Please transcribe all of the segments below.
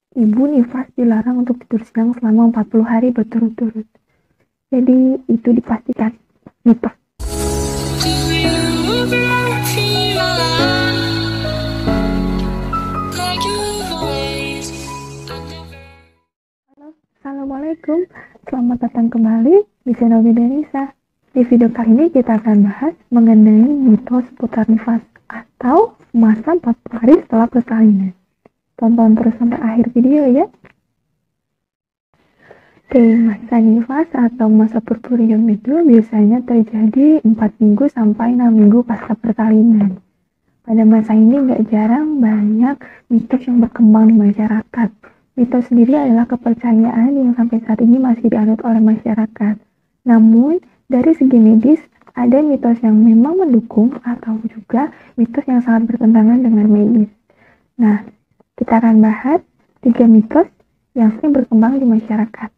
Ibu nifas dilarang untuk tidur siang selama 40 hari berturut-turut. Jadi itu dipastikan mitos. Assalamualaikum, selamat datang kembali di channel Bidanisa. Di video kali ini kita akan bahas mengenai mitos seputar nifas atau masa 40 hari setelah persalinan. Tonton terus sampai akhir video ya. Oke, masa nifas atau masa purpurium itu biasanya terjadi 4 minggu sampai 6 minggu pasca persalinan. Pada masa ini gak jarang banyak mitos yang berkembang di masyarakat. Mitos sendiri adalah kepercayaan yang sampai saat ini masih dianut oleh masyarakat. Namun, dari segi medis, ada mitos yang memang mendukung atau juga mitos yang sangat bertentangan dengan medis. Nah, kita akan bahas 3 mitos yang sering berkembang di masyarakat.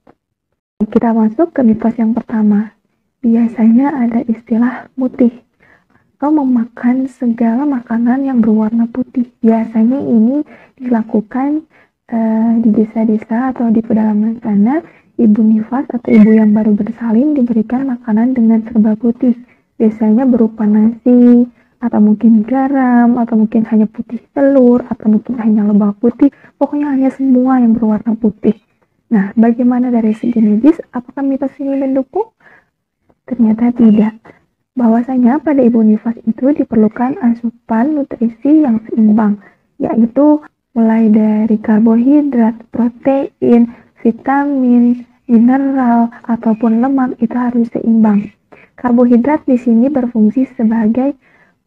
Kita masuk ke mitos yang pertama. Biasanya ada istilah mutih atau memakan segala makanan yang berwarna putih. Biasanya ini dilakukan di desa-desa atau di pedalaman sana. Ibu nifas atau ibu yang baru bersalin diberikan makanan dengan serba putih. Biasanya berupa nasi, atau mungkin garam, atau mungkin hanya putih telur, atau mungkin hanya lebah putih. Pokoknya hanya semua yang berwarna putih. Nah, bagaimana dari segi medis? Apakah mitos ini mendukung? Ternyata tidak. Bahwasanya pada ibu nifas itu diperlukan asupan nutrisi yang seimbang, yaitu mulai dari karbohidrat, protein, vitamin, mineral, ataupun lemak itu harus seimbang. Karbohidrat di sini berfungsi sebagai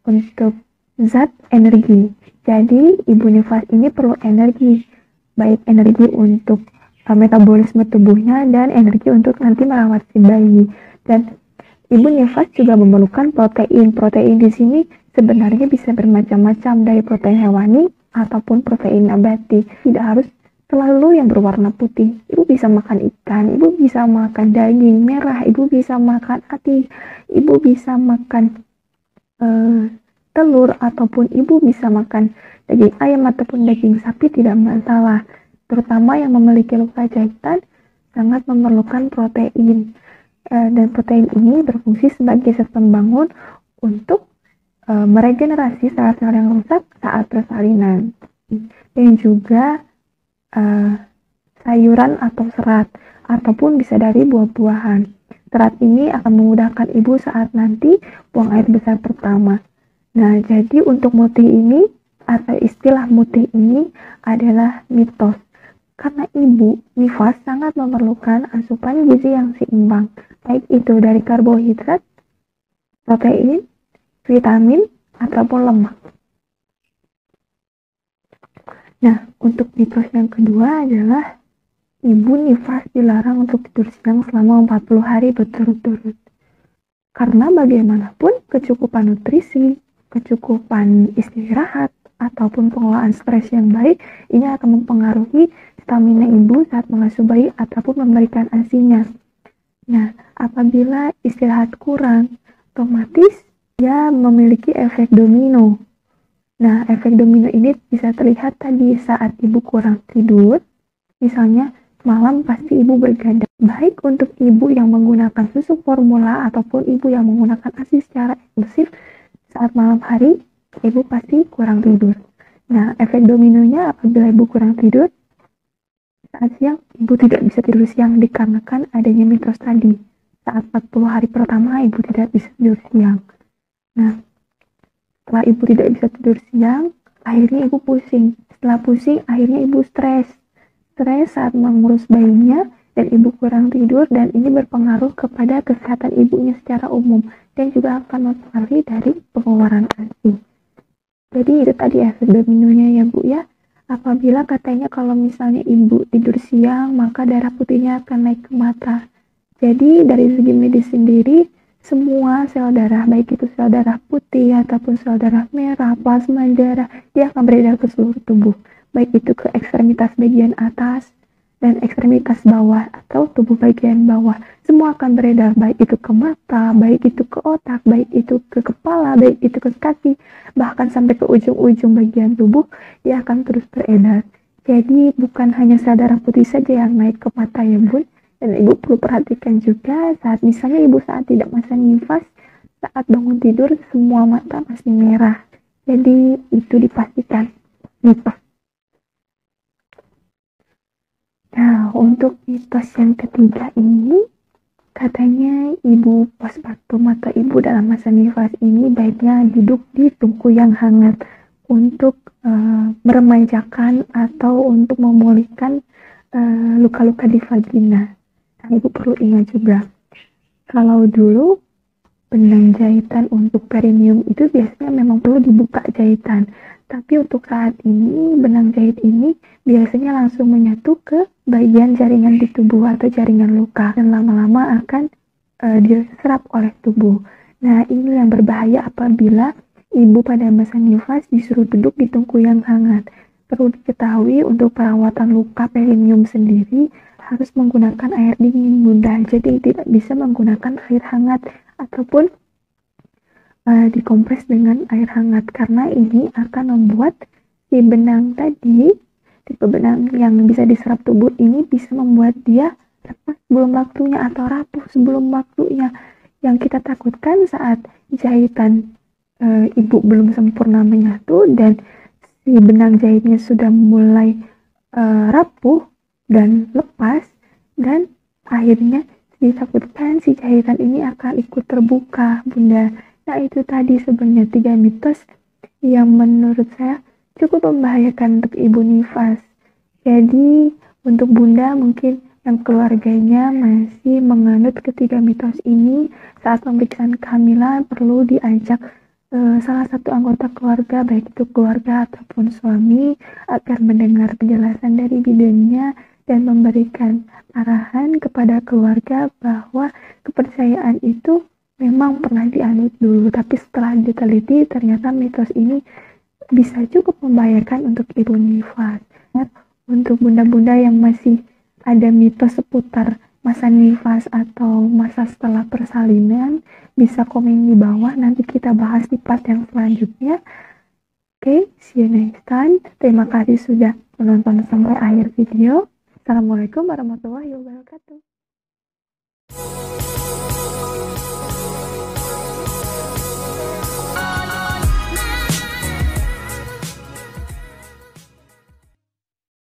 untuk zat energi. Jadi, ibu nifas ini perlu energi, baik energi untuk metabolisme tubuhnya dan energi untuk nanti merawat si bayi. Dan ibu nifas juga memerlukan protein. Protein di sini sebenarnya bisa bermacam-macam, dari protein hewani ataupun protein nabati. Tidak harus selalu yang berwarna putih. Ibu bisa makan ikan, ibu bisa makan daging merah, ibu bisa makan ati, ibu bisa makan telur, ataupun ibu bisa makan daging ayam ataupun daging sapi, tidak masalah. Terutama yang memiliki luka jahitan sangat memerlukan protein. Dan protein ini berfungsi sebagai sistem bangun untuk meregenerasi sel-sel yang rusak saat persalinan. Dan juga sayuran atau serat, ataupun bisa dari buah-buahan. Serat ini akan memudahkan ibu saat nanti buang air besar pertama. Nah, jadi untuk mutih ini atau istilah mutih ini adalah mitos. Karena ibu nifas sangat memerlukan asupan gizi yang seimbang, baik itu dari karbohidrat, protein, vitamin, ataupun lemak. Nah, untuk mitos yang kedua adalah ibu nifas dilarang untuk tidur siang selama 40 hari berturut-turut. Karena bagaimanapun kecukupan nutrisi, kecukupan istirahat, ataupun pengelolaan stres yang baik, ini akan mempengaruhi stamina ibu saat mengasuh bayi ataupun memberikan ASI-nya. Nah, apabila istirahat kurang, otomatis dia memiliki efek domino. Nah, efek domino ini bisa terlihat tadi saat ibu kurang tidur. Misalnya, malam pasti ibu bergadang. Baik untuk ibu yang menggunakan susu formula ataupun ibu yang menggunakan ASI secara eksklusif, saat malam hari, ibu pasti kurang tidur. Nah, efek dominonya apabila ibu kurang tidur, saat siang, ibu tidak bisa tidur siang dikarenakan adanya mitos tadi. Saat 40 hari pertama, ibu tidak bisa tidur siang. Nah, setelah ibu tidak bisa tidur siang, akhirnya ibu pusing. Setelah pusing, akhirnya ibu stres. Stres saat mengurus bayinya, dan ibu kurang tidur, dan ini berpengaruh kepada kesehatan ibunya secara umum, dan juga akan mempengaruhi dari pengeluaran ASI. Jadi itu tadi efek dominonya ya Bu ya. Apabila katanya kalau misalnya ibu tidur siang, maka darah putihnya akan naik ke mata. Jadi dari segi medis sendiri, semua sel darah, baik itu sel darah putih ataupun sel darah merah, plasma darah, dia akan beredar ke seluruh tubuh. Baik itu ke ekstremitas bagian atas dan ekstremitas bawah atau tubuh bagian bawah. Semua akan beredar, baik itu ke mata, baik itu ke otak, baik itu ke kepala, baik itu ke kaki, bahkan sampai ke ujung-ujung bagian tubuh, dia akan terus beredar. Jadi bukan hanya sel darah putih saja yang naik ke mata ya bun, dan ibu perlu perhatikan juga saat misalnya ibu saat tidak masa nifas, saat bangun tidur semua mata masih merah. Jadi itu dipastikan mitos. Nah, untuk mitos yang ketiga ini, katanya ibu postpartum atau ibu dalam masa nifas ini baiknya duduk di tungku yang hangat untuk meremajakan atau untuk memulihkan luka-luka di vagina. Nah, ibu perlu ingat juga, kalau dulu benang jahitan untuk perineum itu biasanya memang perlu dibuka jahitan. Tapi untuk saat ini, benang jahit ini biasanya langsung menyatu ke bagian jaringan di tubuh atau jaringan luka. Dan lama-lama akan diserap oleh tubuh. Nah, ini yang berbahaya apabila ibu pada masa nifas disuruh duduk di tungku yang hangat. Perlu diketahui untuk perawatan luka perineum sendiri harus menggunakan air dingin bunda. Jadi tidak bisa menggunakan air hangat ataupun dikompres dengan air hangat karena ini akan membuat si benang tadi, tipe benang yang bisa diserap tubuh ini bisa membuat dia lepas sebelum waktunya atau rapuh sebelum waktunya. Yang kita takutkan saat jahitan ibu belum sempurna menyatu dan si benang jahitnya sudah mulai rapuh dan lepas, dan akhirnya ditakutkan si jahitan ini akan ikut terbuka bunda. Nah itu tadi sebenarnya 3 mitos yang menurut saya cukup membahayakan untuk ibu nifas. Jadi untuk bunda mungkin yang keluarganya masih menganut ketiga mitos ini, saat pemeriksaan kehamilan perlu diajak salah satu anggota keluarga, baik itu keluarga ataupun suami, agar mendengar penjelasan dari bidannya dan memberikan arahan kepada keluarga bahwa kepercayaan itu memang pernah dianut dulu, tapi setelah diteliti ternyata mitos ini bisa cukup membahayakan untuk ibu nifas. Untuk bunda-bunda yang masih ada mitos seputar masa nifas atau masa setelah persalinan, bisa komen di bawah, nanti kita bahas di part yang selanjutnya. Oke, see you next time. Terima kasih sudah menonton sampai akhir video. Assalamualaikum warahmatullahi wabarakatuh.